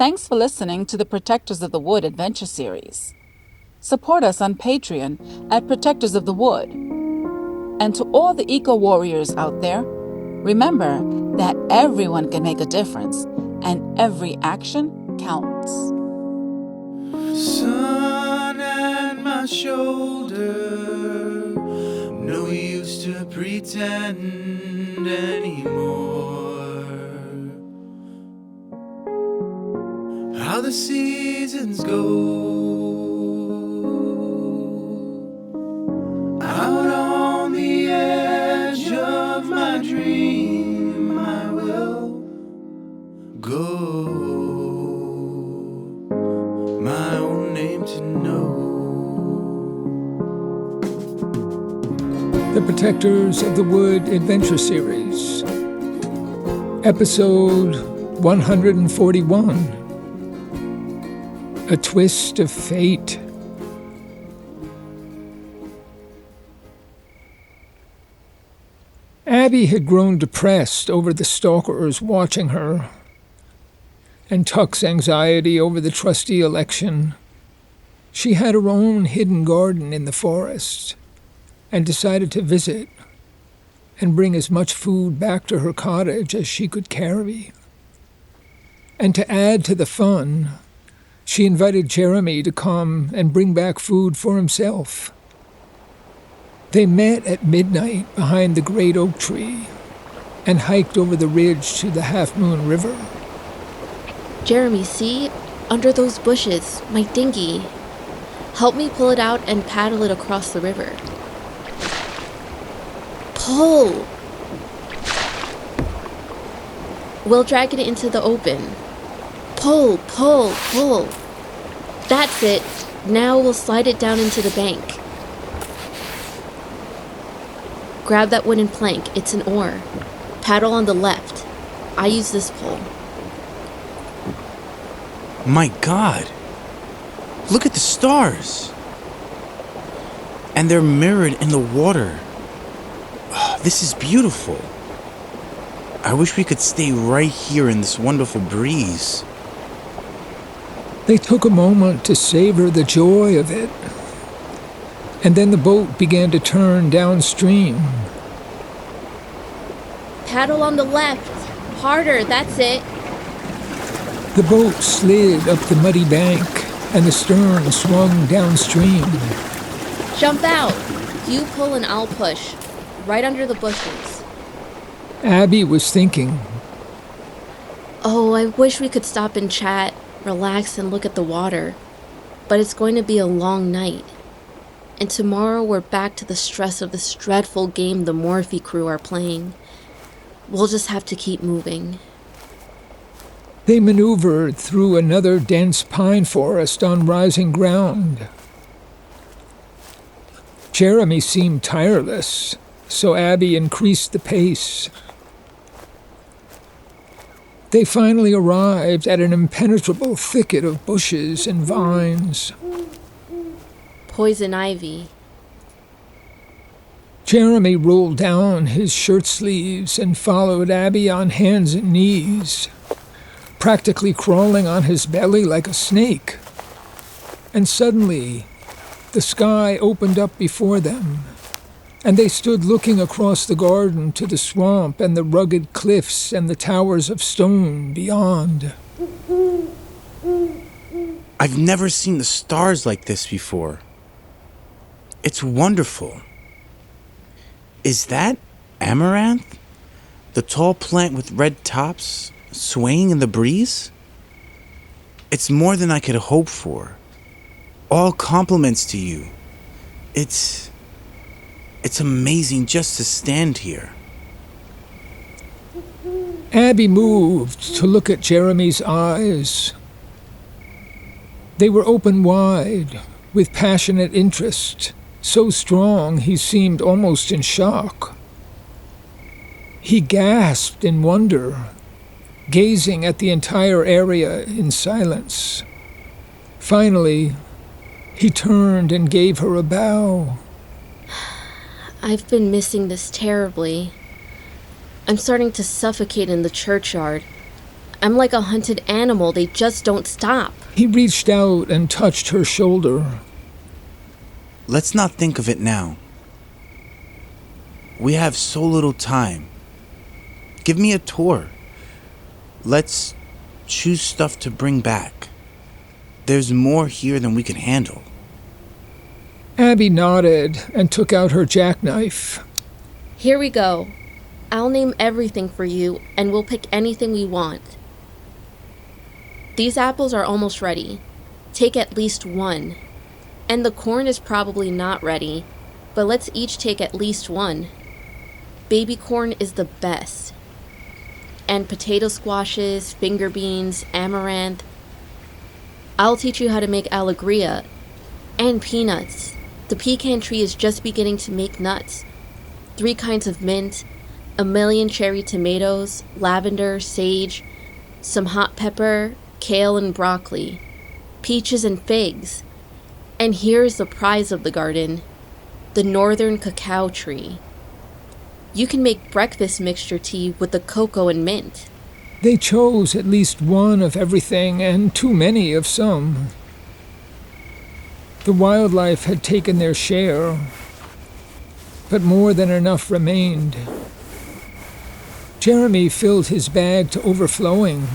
Thanks for listening to the Protectors of the Wood Adventure Series. Support us on Patreon at Protectors of the Wood. And to all the eco-warriors out there, remember that everyone can make a difference, and every action counts. Sun at my shoulder, no use to pretend anymore. How the seasons go, out on the edge of my dream I will go, my own name to know. The Protectors of the Wood Adventure Series, Episode 141, A Twist of Fate. Abby had grown depressed over the stalkers watching her, and Tuck's anxiety over the trustee election. She had her own hidden garden in the forest, and decided to visit and bring as much food back to her cottage as she could carry. And to add to the fun, she invited Jeremy to come and bring back food for himself. They met at midnight behind the great oak tree and hiked over the ridge to the Half Moon River. Jeremy, see? Under those bushes, my dinghy. Help me pull it out and paddle it across the river. Pull! We'll drag it into the open. Pull, pull, pull. That's it. Now we'll slide it down into the bank. Grab that wooden plank. It's an oar. Paddle on the left. I use this pole. My God! Look at the stars! And they're mirrored in the water. This is beautiful. I wish we could stay right here in this wonderful breeze. They took a moment to savor the joy of it, and then the boat began to turn downstream. Paddle on the left. Harder, that's it. The boat slid up the muddy bank, and the stern swung downstream. Jump out. You pull and I'll push. Right under the bushes. Abby was thinking. Oh, I wish we could stop and chat, relax and look at the water. But it's going to be a long night. And tomorrow we're back to the stress of this dreadful game the Morphe crew are playing. We'll just have to keep moving. They maneuvered through another dense pine forest on rising ground. Jeremy seemed tireless, so Abby increased the pace. They finally arrived at an impenetrable thicket of bushes and vines. Poison ivy. Jeremy rolled down his shirt sleeves and followed Abby on hands and knees, practically crawling on his belly like a snake. And suddenly, the sky opened up before them, and they stood looking across the garden to the swamp and the rugged cliffs and the towers of stone beyond. I've never seen the stars like this before. It's wonderful. Is that amaranth? The tall plant with red tops swaying in the breeze? It's more than I could hope for. All compliments to you. It's amazing just to stand here. Abby moved to look at Jeremy's eyes. They were open wide, with passionate interest, so strong he seemed almost in shock. He gasped in wonder, gazing at the entire area in silence. Finally, he turned and gave her a bow. I've been missing this terribly. I'm starting to suffocate in the churchyard. I'm like a hunted animal. They just don't stop. He reached out and touched her shoulder. Let's not think of it now. We have so little time. Give me a tour. Let's choose stuff to bring back. There's more here than we can handle. Abby nodded and took out her jackknife. Here we go. I'll name everything for you, and we'll pick anything we want. These apples are almost ready. Take at least one. And the corn is probably not ready, but let's each take at least one. Baby corn is the best. And potato squashes, finger beans, amaranth. I'll teach you how to make alegria. And peanuts. The pecan tree is just beginning to make nuts. 3 kinds of mint, a million cherry tomatoes, lavender, sage, some hot pepper, kale and broccoli, peaches and figs. And here's the prize of the garden, the northern cacao tree. You can make breakfast mixture tea with the cocoa and mint. They chose at least one of everything and too many of some. The wildlife had taken their share, but more than enough remained. Jeremy filled his bag to overflowing,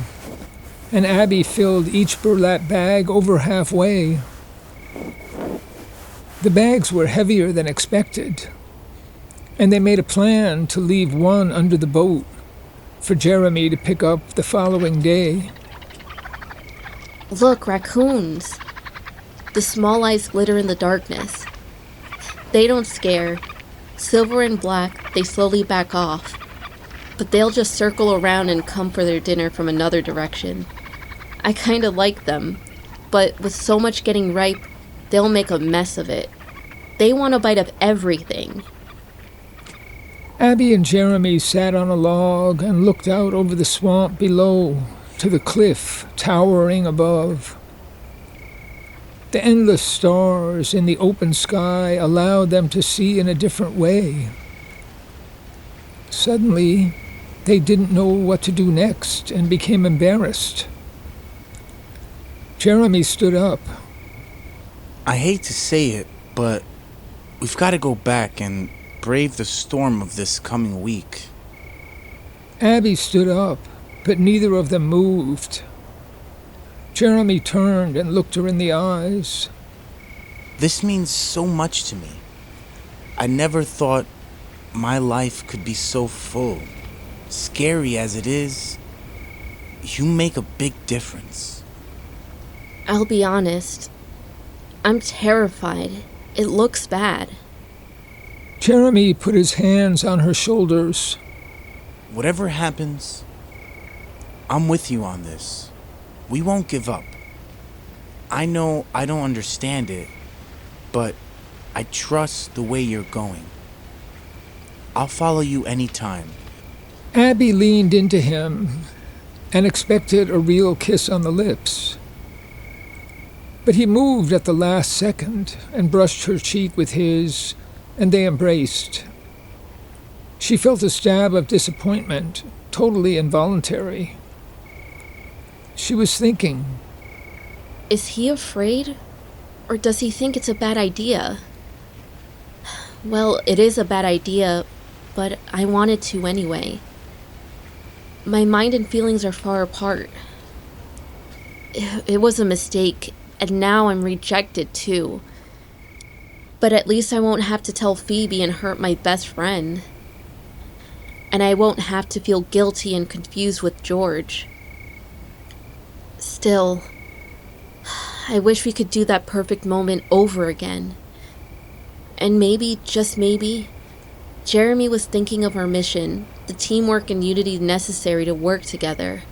and Abby filled each burlap bag over halfway. The bags were heavier than expected, and they made a plan to leave one under the boat for Jeremy to pick up the following day. Look, raccoons. The small eyes glitter in the darkness. They don't scare. Silver and black, they slowly back off. But they'll just circle around and come for their dinner from another direction. I kinda like them, but with so much getting ripe, they'll make a mess of it. They want a bite of everything. Abby and Jeremy sat on a log and looked out over the swamp below to the cliff towering above. The endless stars in the open sky allowed them to see in a different way. Suddenly, they didn't know what to do next and became embarrassed. Jeremy stood up. I hate to say it, but we've got to go back and brave the storm of this coming week. Abby stood up, but neither of them moved. Jeremy turned and looked her in the eyes. This means so much to me. I never thought my life could be so full. Scary as it is, you make a big difference. I'll be honest. I'm terrified. It looks bad. Jeremy put his hands on her shoulders. Whatever happens, I'm with you on this. We won't give up. I know I don't understand it, but I trust the way you're going. I'll follow you anytime. Abby leaned into him and expected a real kiss on the lips. But he moved at the last second and brushed her cheek with his, and they embraced. She felt a stab of disappointment, totally involuntary. She was thinking, Is he afraid? Or does he think it's a bad idea? Well, it is a bad idea, but I wanted to anyway. My mind and feelings are far apart. It was a mistake, and now I'm rejected too. But at least I won't have to tell Phoebe and hurt my best friend. And I won't have to feel guilty and confused with George. Still, I wish we could do that perfect moment over again. And maybe, just maybe, Jeremy was thinking of our mission, the teamwork and unity necessary to work together.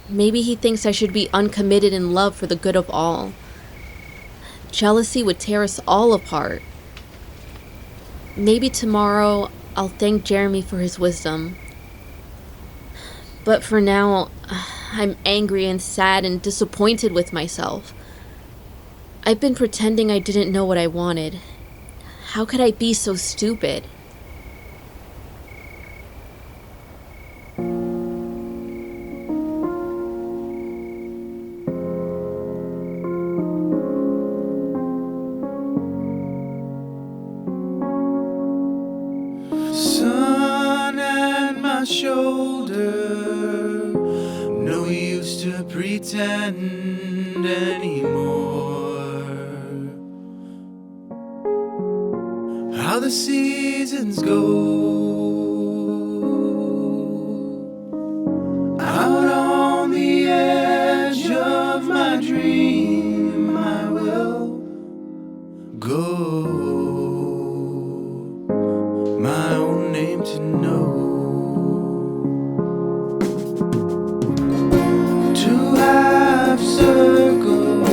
Maybe he thinks I should be uncommitted in love for the good of all. Jealousy would tear us all apart. Maybe tomorrow I'll thank Jeremy for his wisdom. But for now, I'm angry and sad and disappointed with myself. I've been pretending I didn't know what I wanted. How could I be so stupid? use to pretend anymore. How the seasons go, out on the edge of my dream I will go, my own name to know. To have circles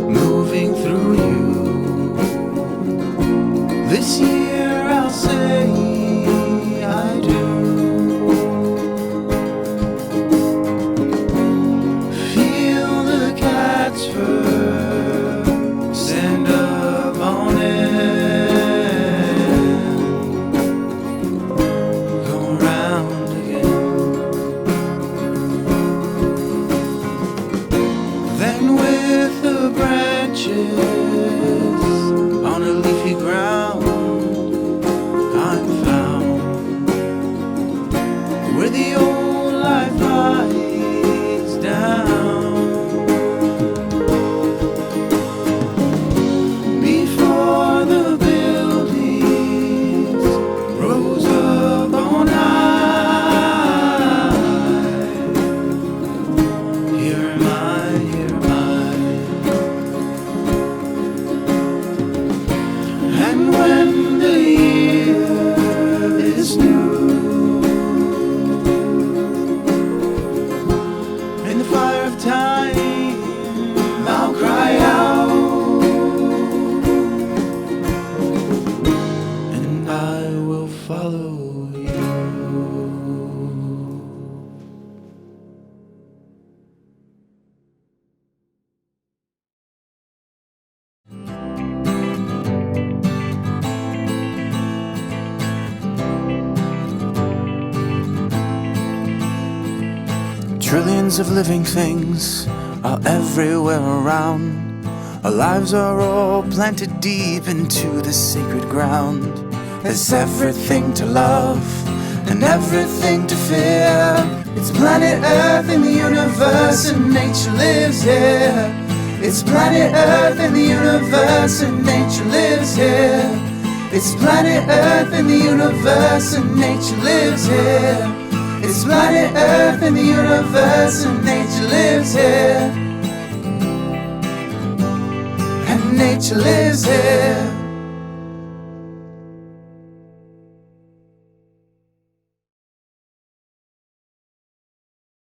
moving through you. This year I'll say I do. Feel the cat's fur stand up on end, go round again. Then with the branches on a leafy ground, I'm found where the old life lies down. Before the buildings rose up on high, here am I, here am I. And when the year is new, in the fire of time I'll cry out, and I will follow you. Trillions of living things are everywhere around. Our lives are all planted deep into the sacred ground. There's everything to love and everything to fear. It's planet Earth in the universe and nature lives here. It's planet Earth in the universe and nature lives here. It's planet Earth in the universe and nature lives here. It's planet Earth in the universe and nature lives here. And nature lives here.